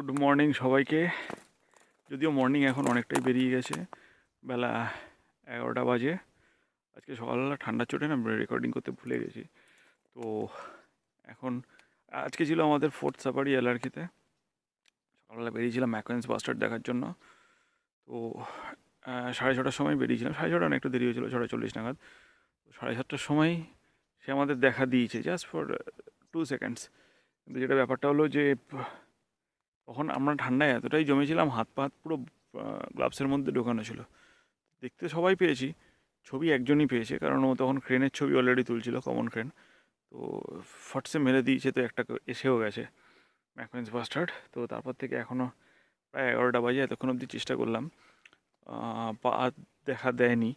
Good morning সবাইকে। যদিও morning এখন অনেকটাই বেরিয়ে গেছে, বেলা 11টা বাজে। আজকে সকালবেলা ঠান্ডা চোটে না রেকর্ডিং করতে ভুলে গেছি। তো এখন আজকে ছিল আমাদের ফোর্থ সাফারি এলআরকিতে। সকালবেলা বেরিয়েছিলাম ম্যাকোয়েন্স বাস্টার্ড দেখার জন্য। তো 6:30টার সময় বেরিয়েছিলাম, 6:30 না একটু দেরি হয়েছিল, 6:40 নাগাদ। 7:30টার সময় সে আমাদের দেখা দিয়েছে জাস্ট ফর 2 সেকেন্ডস। কিন্তু যেটা ব্যাপারটা হলো যে তখন আমরা ঠান্ডায় এতটাই জমেছিলাম, হাত পা পুরো গ্লাভসের মধ্যে ঢোকানো ছিল। দেখতে সবাই পেয়েছি, ছবি একজনই পেয়েছে, কারণ ও তখন ক্রেনের ছবি অলরেডি তুলছিল, কমন ক্রেন। তো ফটসে মেরে দিয়েছে, তো একটা এসেও গেছে ম্যাকমেন্স বাস্টার্ড। তো তারপর থেকে এখনও প্রায় 11টা বাজে, এতক্ষণ অবধি চেষ্টা করলাম, পা দেখা দেয়নি।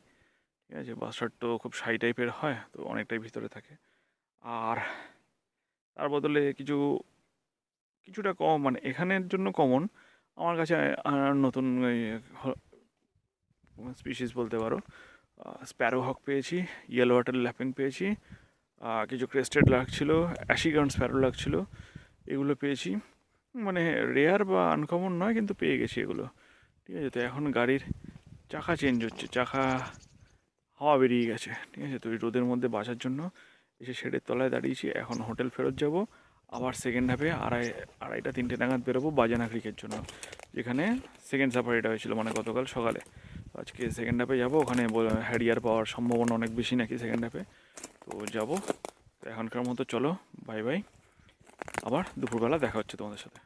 ঠিক আছে, বাস্টার্ড তো খুব শাই টাইপের হয়, তো অনেকটাই ভিতরে থাকে। আর তার বদলে কিছুটা কম, মানে এখানের জন্য কমন আমার কাছে নতুন স্পিসিস বলতে পারো। স্প্যারো হক পেয়েছি, ইয়েলো ওয়াটার ল্যাপিং পেয়েছি, কিছু ক্রেস্টেড লাগছিল, অ্যাশিগান স্প্যারো লাগছিল, এগুলো পেয়েছি। মানে রেয়ার বা আনকমন নয়, কিন্তু পেয়ে গেছি এগুলো। ঠিক আছে, তো এখন গাড়ির চাকা চেঞ্জ হচ্ছে, চাকা হাওয়া বেরিয়ে গেছে। ঠিক আছে, তো এই রোদের মধ্যে বাঁচার জন্য এসে শেডের তলায় দাঁড়িয়েছি। এখন হোটেল ফেরত যাব, আবার সেকেন্ড হাফে আড়াইটা 3টে নাগাদ বেরোবো বাজানা ক্রিকের জন্য, যেখানে সেকেন্ড সাফারিটা হয়েছিল, মানে গতকাল সকালে। তো আজকে সেকেন্ড হাফে যাবো, ওখানে হ্যারিয়ার পাওয়ার সম্ভাবনা অনেক বেশি নাকি সেকেন্ড হাফে। তো যাবো। তো এখনকার মতো চলো, বাই বাই, আবার দুপুরবেলা দেখা হচ্ছে তোমাদের সাথে।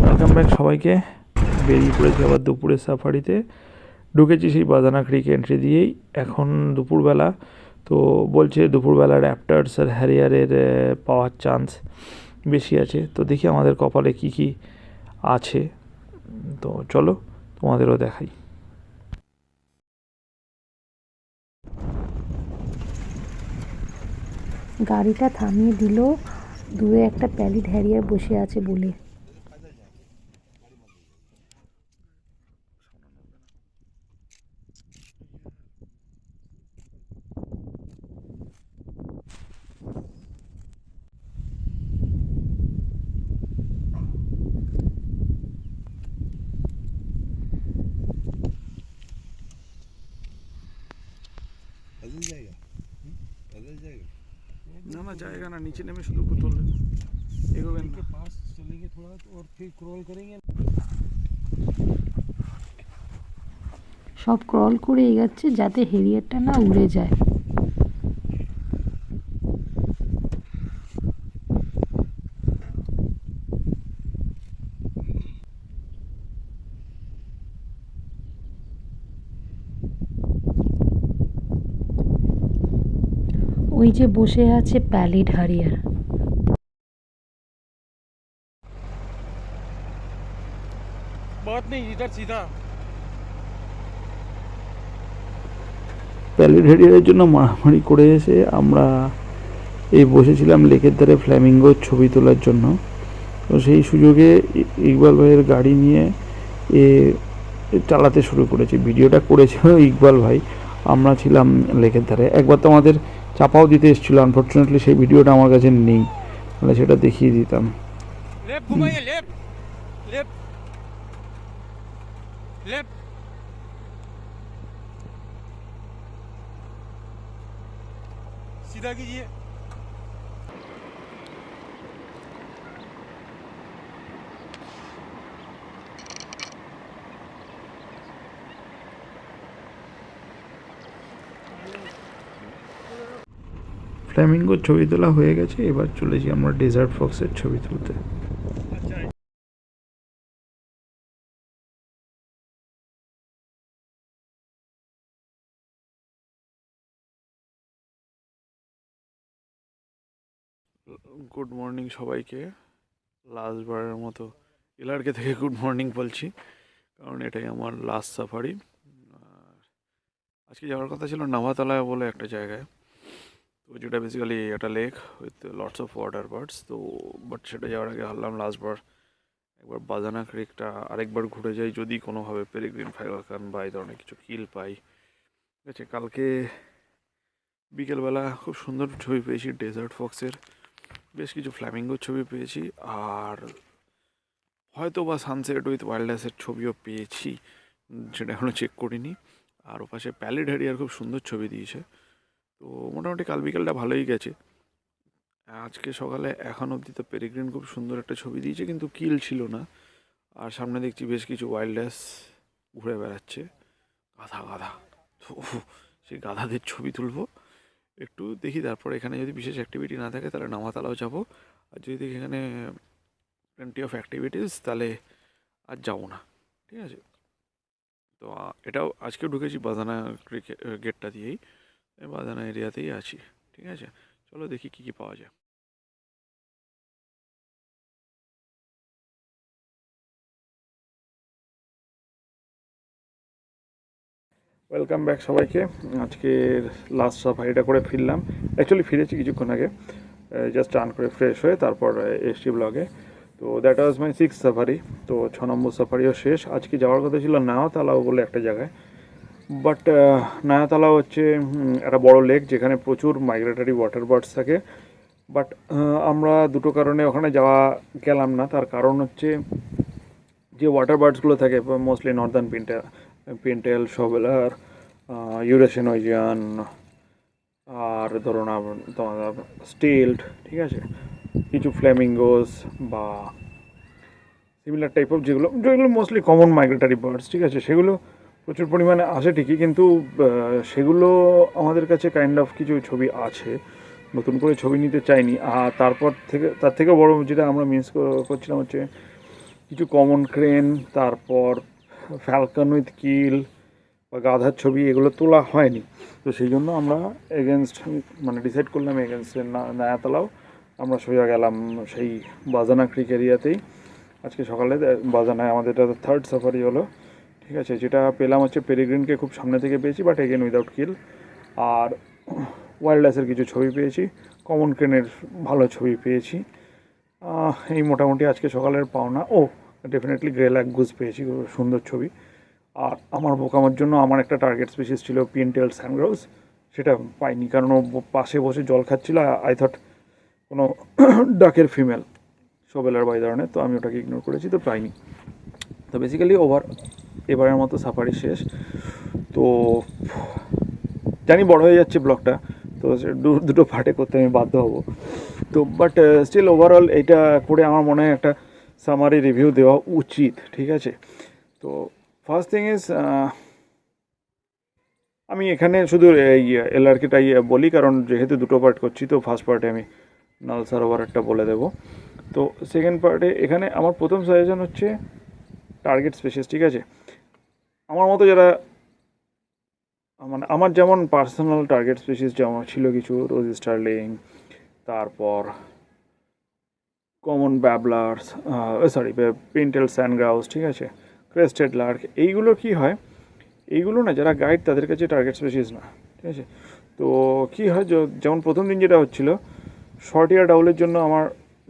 ওয়েলকাম ব্যাক সবাইকে। বেরিয়ে পড়েছি আবার দুপুরের সাফারিতে। ঢুকেছি সেই বাদানা ক্রিক এন্ট্রি দিয়েই। এখন দুপুরবেলা, তো বলছে দুপুরবেলা র্যাপটার্স আর হ্যারিয়ারের পাওয়ার চান্স বেশি আছে। তো দেখি আমাদের কপালে কি কি আছে। তো চলো তোমাদেরও দেখাই। গাড়িটা থামিয়ে দিল দূরে একটা প্যালিড হ্যারিয়ার বসে আছে বলে। না না, জায়গা না, নিচে নেমে শুধু তুললেন, এগোবেন না। पास चलेंगे थोड़ा और फिर क्रॉल करेंगे। সব ক্রল করে এগাচ্ছে যাতে হ্যারিয়ারটা না উড়ে যায়। ওই যে বসে আছে প্যালিড হ্যারিয়ার। बात नहीं, इधर सीधा। প্যালিড হ্যারিয়ারের জন্য মারামারি করে এসে আমরা এই বসেছিলাম লেকের ধারে ফ্ল্যামিঙ্গোর ছবি তোলার জন্য। তো সেই সুযোগে ইকবাল ভাইয়ের গাড়ি নিয়ে এ চালাতে শুরু করেছে। ভিডিওটা করেছিল ইকবাল ভাই, আমরা ছিলাম লেকের ধারে। একবার তো আমাদের চাপাও দিতে এসেছিলো, আনফর্চুনেটলি সেই ভিডিওটা আমার কাছে নেই, তাহলে সেটা দেখিয়ে দিতাম। लेफ्ट घुमाइए, लेफ्ट लेफ्ट लेफ्ट। सीधा कीजिए। ফ্ল্যামিঙ্গোর ছবি তোলা হয়ে গেছে, এবার চলেছি আমরা ডেজার্ট ফক্সের ছবি তুলতে। গুড মর্নিং সবাইকে। লাস্টবারের মতো এলআরকে থেকে গুড মর্নিং বলছি, কারণ এটাই আমার লাস্ট সাফারি। আজকে যাওয়ার কথা ছিল নাভাতলায় বলে একটা জায়গায়, তো যেটা বেসিক্যালি একটা lake with lots of water birds. তো বাট সেটা যাওয়ার আগে হারলাম লাস্টবার একবার বাজানা ক্রিকটা আরেকবার ঘুরে যাই, যদি কোনোভাবে পেরিগ্রিন ফাইবারকান বা এই ধরনের কিছু কিল পাই। ঠিক আছে, কালকে বিকেলবেলা খুব সুন্দর ছবি পেয়েছি ডেজার্ট ফক্সের, বেশ কিছু ফ্ল্যামিঙ্গোর ছবি পেয়েছি, আর হয়তো বা সানসেট উইথ ওয়াইল্ডলাইফের ছবিও পেয়েছি, সেটা এখনও চেক করিনি। আর ওপাশে প্যালিড হ্যারিয়ার খুব সুন্দর ছবি দিয়েছে। তো মোটামুটি কাল বিকেলটা ভালোই গেছে। আজকে সকালে এখন অবধি তো পেরিগ্রিন খুব সুন্দর একটা ছবি দিয়েছে, কিন্তু কিল ছিল না। আর সামনে দেখছি বেশ কিছু ওয়াইল্ডলাইফ ঘুরে বেড়াচ্ছে, গাধা গাধা। তো সেই গাধাদের ছবি তুলবো একটু, দেখি তারপর এখানে যদি বিশেষ অ্যাক্টিভিটি না থাকে তাহলে নামাতলাও যাবো। আর যদি দেখি এখানে প্লেন্টি অফ অ্যাক্টিভিটিস তাহলে আর যাবো না। ঠিক আছে, তো এটাও আজকেও ঢুকেছি বাজানা ক্রিকেট গেটটা দিয়েই, বাজানা এরিয়াতেই আছি। ঠিক আছে, চলো দেখি কী কী পাওয়া যায়। ওয়েলকাম ব্যাক সবাইকে। আজকের লাস্ট সাফারিটা করে ফিরলাম, অ্যাকচুয়ালি ফিরেছি কিছুক্ষণ আগে, জাস্ট টার্ন করে ফ্রেশ হয়ে তারপর এসছি ব্লগে। তো that was my 6th safari. তো 6 নম্বর সাফারিও শেষ। আজকে যাওয়ার কথা ছিল নায়াতালাও বলে একটা জায়গায়, বাট নায়াতালাও হচ্ছে একটা বড় লেক যেখানে প্রচুর মাইগ্রেটারি ওয়াটার বার্ডস থাকে। বাট আমরা দুটো কারণে ওখানে যাওয়া গেলাম না। তার কারণ হচ্ছে যে ওয়াটার বার্ডসগুলো থাকে মোস্টলি নর্দার্ন পিন্টেল, শবেলার, ইউরেশিয়ান ওইজিয়ান, আর ধরুন তোমার স্টিল্ট, ঠিক আছে, কিছু ফ্ল্যামিঙ্গোস বা সিমিলার টাইপ অফ যেগুলো যেগুলো মোস্টলি কমন মাইগ্রেটারি বার্ডস, ঠিক আছে, সেগুলো প্রচুর পরিমাণে আসে ঠিকই, কিন্তু সেগুলো আমাদের কাছে কাইন্ড অফ কিছু ছবি আছে, নতুন করে ছবি নিতে চাইনি। আর তার থেকে বড় যেটা আমরা মিস করছিলাম হচ্ছে কিছু কমন ক্রেন, তারপর ফ্যালকন উইথ কিল বা গাধার ছবি, এগুলো তোলা হয়নি। তো সেই জন্য আমরা এগেনস্ট মানে ডিসাইড করলাম এগেনস্ট নায়াতলাও আমরা সোজা গেলাম সেই বাজানা ক্রিক এরিয়াতেই। আজকে সকালে বাজানায় আমাদের এটা 3rd সাফারি হলো। ঠিক আছে, যেটা পেলাম হচ্ছে পেরিগ্রিনকে খুব সামনে থেকে পেয়েছি, বাট এগেন উইদাউট কিল। আর ওয়াইল্ড লাইফের কিছু ছবি পেয়েছি, কমন ক্রেনের ভালো ছবি পেয়েছি। এই মোটামুটি আজকে সকালের পাওনা। ও ডেফিনেটলি গ্রে ল্যাক গুজ পেয়েছি, সুন্দর ছবি। আর আমার বোকামার জন্য আমার একটা টার্গেট স্পিসিস ছিল পিনটেল স্যান্ডগ্রাউস, সেটা পাইনি, কারণ ও পাশে বসে জল খাচ্ছিল। আই থট কোনো ডাকের ফিমেল, শোবেলার বা এই ধরনের, তো আমি ওটাকে ইগনোর করেছি, তো পাইনি। তো বেসিক্যালি এবারের মতো সাফারি শেষ। তো জানি বড় হয়ে যাচ্ছে ব্লগটা, তো দুটো পার্টে করতে আমি বাধ্য হব। তো বাট স্টিল ওভারঅল এটা করে আমার মনে হয় একটা সামারি রিভিউ দেওয়া উচিত। ঠিক আছে, তো ফার্স্ট থিং ইজ আমি এখানে শুধু এই এলআরকেটাই বলি, কারণ যেহেতু দুটো পার্ট করছি, তো ফার্স্ট পার্টে আমি নাল সারোভারেরটা বলে দেবো। তো সেকেন্ড পার্টে এখানে আমার প্রথম সাজেশন হচ্ছে টার্গেট স্পেসিস। ঠিক আছে, আমার মতো যারা মানে আমার যেমন পার্সোনাল টার্গেট স্পেসিস যেমন ছিল কিছু রোজ স্টার্লিং, তারপর কমন ব্যাবলার্স, পিন্টেল স্যান্ডগ্রাউস, ঠিক আছে, ক্রেস্টেড লার্ক, এইগুলো কি হয়, এইগুলো না যারা গাইড তাদের কাছে টার্গেট স্পেসিস না। ঠিক আছে, তো কী হয়, যেমন প্রথম দিন যেটা হচ্ছিল শর্ট ইয়ার ডাউলের জন্য আমার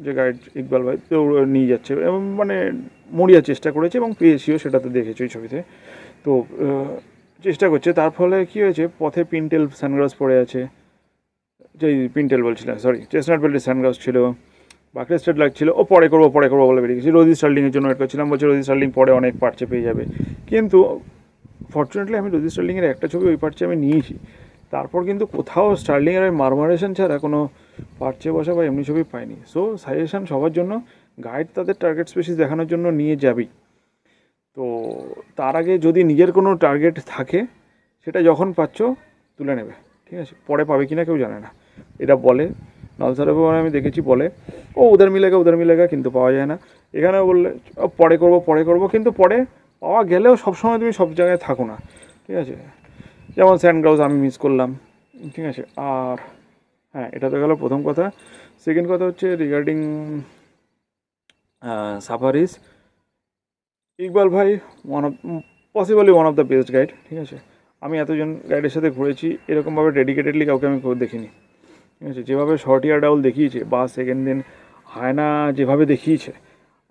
যে গাইড ইকবাল ভাই, তো নিয়ে যাচ্ছে এবং মানে মরিয়ার চেষ্টা করেছে এবং পেয়েছিও, সেটা তো দেখেছো এই ছবিতে। তো চেষ্টা করছে, তার ফলে কী হয়েছে, পথে পিন্টেল সানগ্লাস পড়ে আছে, যে পিন্টেল বলছিলাম, সরি, চেস্টনাট বেল্টের সানগ্লাস ছিল বা ক্রেস্টেড লাগছিল, ও পরে করবো বলে বেরিয়ে গেছি। রোজি স্টার্লিংয়ের জন্য ওয়েট করছিলাম, বলছে রোজি স্টার্লিং পরে অনেক পার্চে পেয়ে যাবে, কিন্তু ফর্চুনেটলি আমি রোজি স্টার্লিংয়ের একটা ছবি ওই পার্চে আমি নিয়েছি। তারপর কিন্তু কোথাও স্টার্লিংয়ের ওই মারমারেশন ছাড়া কোনো পার্চে বসা বা এমনি ছবি পাইনি। সো সাজেশান সবার জন্য, গাইড তাদের টার্গেট স্পেসিস দেখানোর জন্য নিয়ে যাবি, তো তার আগে যদি নিজের কোনো টার্গেট থাকে সেটা যখন পাচ্ছ তুলে নেবে। ঠিক আছে, পরে পাবে কিনা কেউ জানে না, এটা বলে নাল সারোভার আমি দেখেছি, বলে ও উধার মিলেগা, কিন্তু পাওয়া যায় না। এখানেও বললে পরে করবো, কিন্তু পরে পাওয়া গেলেও সবসময় তুমি সব জায়গায় থাকো না। ঠিক আছে, যেমন স্যান্ডগ্রাউস আমি মিস করলাম। ঠিক আছে, আর হ্যাঁ, এটা তো গেল প্রথম কথা। সেকেন্ড কথা হচ্ছে রিগার্ডিং সাফারিস, ইকবাল ভাই possibly one of the best guide. ঠিক আছে, আমি এতজন গাইডের সাথে ঘুরেছি, এরকমভাবে ডেডিকেটেডলি কাউকে আমি দেখিনি। ঠিক আছে, যেভাবে শর্টিয়া ডাউল দেখিয়েছে বা সেকেন্ড দিন হায়না যেভাবে দেখিয়েছে,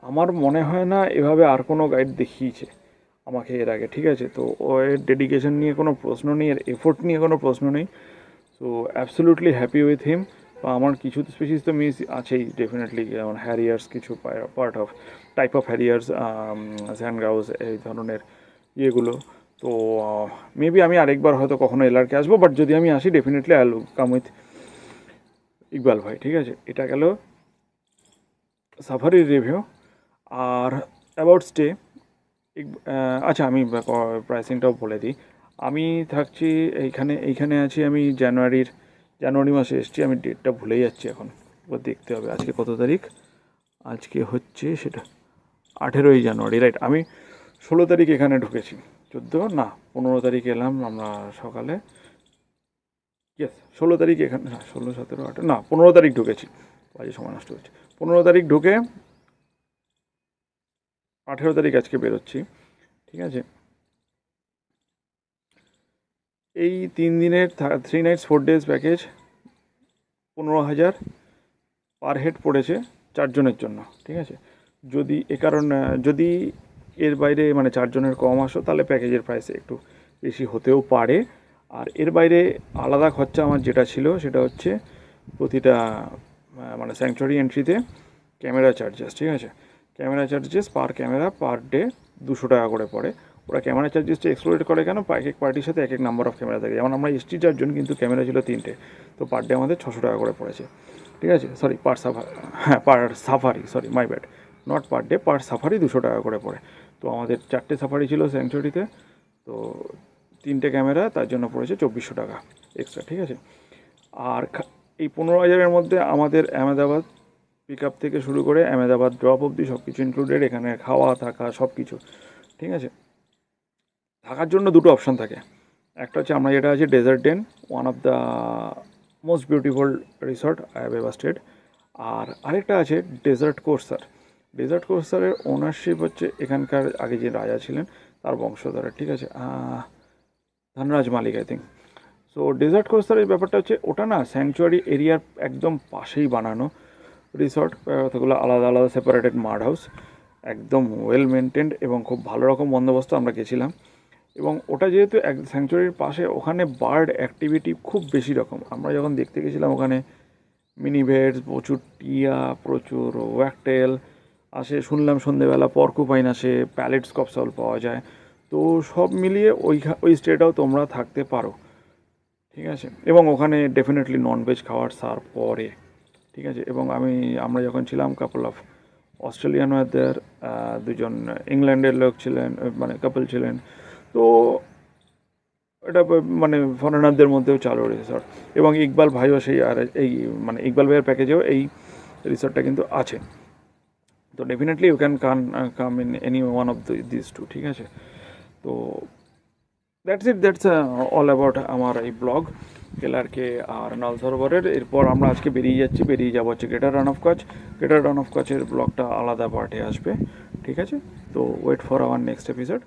আমার মনে হয় না এভাবে আর কোনো গাইড দেখিয়েছে আমাকে এর আগে। ঠিক আছে, তো এর ডেডিকেশন নিয়ে কোনো প্রশ্ন নেই, এর এফোর্ট নিয়ে কোনো প্রশ্ন নেই। So absolutely happy with him. বা আমার কিছু স্পিসিস তো মিস আছেই ডেফিনেটলি, যেমন হ্যারিয়ার্স, কিছু পার্ট অফ টাইপ অফ হ্যারিয়ার্স, স্যান্ডগ্রাউস, এই ধরনের ইয়েগুলো। তো মেবি আমি আরেকবার হয়তো কখনো এলআরকে আসবো, বাট যদি আমি আসি definitely I will come with Iqbal ভাই। ঠিক আছে, এটা গেল সাফারির রিভিউ। আর অ্যাবাউট স্টে, আচ্ছা আমি প্রাইসিংটাও বলে দিই। আমি থাকছি এইখানে আছি আমি জানুয়ারি মাসে এসেছি, আমি ডেটটা ভুলে যাচ্ছি এখন, এবার দেখতে হবে আজকে কত তারিখ। আজকে হচ্ছে সেটা 18ই জানুয়ারি, রাইট। আমি 16 তারিখ এখানে ঢুকেছি, 15 তারিখ এলাম আমরা সকালে, ইয়েস 16 তারিখ এখানে, না 16, 17, 18, না 15 তারিখ ঢুকেছি, বাজে সময় নষ্ট হচ্ছে। 15 তারিখ ঢুকে 18 তারিখ আজকে বেরোচ্ছি। ঠিক আছে, এই 3 দিনের 3 nights 4 days package 15,000 per head পড়েছে 4 জনের জন্য। ঠিক আছে, যদি যদি এর বাইরে মানে 4 জনের কম আসো তাহলে প্যাকেজের প্রাইস একটু বেশি হতেও পারে। আর এর বাইরে আলাদা খরচা আমার যেটা ছিল সেটা হচ্ছে প্রতিটা মানে স্যাংচুয়ারি এন্ট্রিতে ক্যামেরা চার্জেস। ঠিক আছে, ক্যামেরা চার্জেস পার ক্যামেরা পার ডে 200 টাকা করে পড়ে। ওরা ক্যামেরা চার্জেসটা এক্সক্লুড করে কেন, এক এক পার্টির সাথে এক এক নাম্বার অফ ক্যামেরা থাকে। যেমন আমরা এসটি 4 জন, কিন্তু ক্যামেরা ছিল 3টে, তো পার ডে আমাদের 600 টাকা করে পড়েছে। ঠিক আছে, সরি পার সাফারি, হ্যাঁ per safari, sorry my bad, not per day, per safari 200 টাকা করে পড়ে। তো আমাদের 4টে সাফারি ছিল স্যাংচুয়ারিতে, তো 3টে ক্যামেরা, তার জন্য পড়েছে 2400 টাকা এক্সট্রা। ঠিক আছে, আর এই 15,000-এর মধ্যে আমাদের আহমেদাবাদ পিক আপ থেকে শুরু করে আহমেদাবাদ ড্রপ অবধি সব কিছু ইনক্লুডেড, এখানে খাওয়া থাকা সব কিছু। ঠিক আছে, থাকার জন্য দুটো অপশান থাকে, একটা হচ্ছে আমরা যেটা আছে desert den, one of the most beautiful resort I have ever stayed. আর আরেকটা আছে ডেজার্ট কোর্সার। ডেজার্ট কোর্সারের ওনারশিপ হচ্ছে এখানকার আগে যে রাজা ছিলেন তার বংশধর। ঠিক আছে, ধনরাজ মালিক আই থিঙ্ক। সো ডেজার্ট কোর্সারের ব্যাপারটা হচ্ছে ওটা না স্যাংচুয়ারি এরিয়ার একদম পাশেই বানানো রিসর্ট, কতগুলো আলাদা আলাদা সেপারেটেড মাড হাউস, একদম ওয়েল মেনটেন্ড এবং খুব ভালো রকম বন্দোবস্ত। আমরা গেছিলাম, এবং ওটা যেহেতু এক স্যাংচুয়ারির পাশে, ওখানে বার্ড অ্যাক্টিভিটি খুব বেশি রকম। আমরা যখন দেখতে গেছিলাম ওখানে মিনি ভেটস, প্রচুর টিয়া, প্রচুর ওয়াকটেল আসে, শুনলাম সন্ধেবেলা পর্কুপাইন আসে, প্যালেট স্কপসল পাওয়া যায়। তো সব মিলিয়ে ওই স্টেটাও তোমরা থাকতে পারো। ঠিক আছে, এবং ওখানে ডেফিনেটলি ননভেজ খাওয়ার সার্ভ করে। ঠিক আছে, এবং আমরা যখন ছিলাম কাপল অফ অস্ট্রেলিয়ান ওয়ারদের, 2জন ইংল্যান্ডের লোক ছিলেন, মানে কাপল ছিলেন। তো এটা মানে ফরেনারদের মধ্যেও চালু রিসর্ট, এবং ইকবাল ভাইও সেই, আর এই মানে ইকবাল ভাইয়ের প্যাকেজেও এই রিসর্টটা কিন্তু আছে। তো definitely you can come in any one of this two. ঠিক আছে, তো দ্যাটস অল অ্যাবাউট আমার এই ব্লগ এলআরকে আর নাল সরোবরের। এরপর আমরা আজকে বেরিয়ে যাবো হচ্ছে Greater Rann of Kutch. Greater Rann of কচ্ছের ব্লগটা আলাদা পার্টে আসবে। ঠিক আছে, তো wait for our next episode.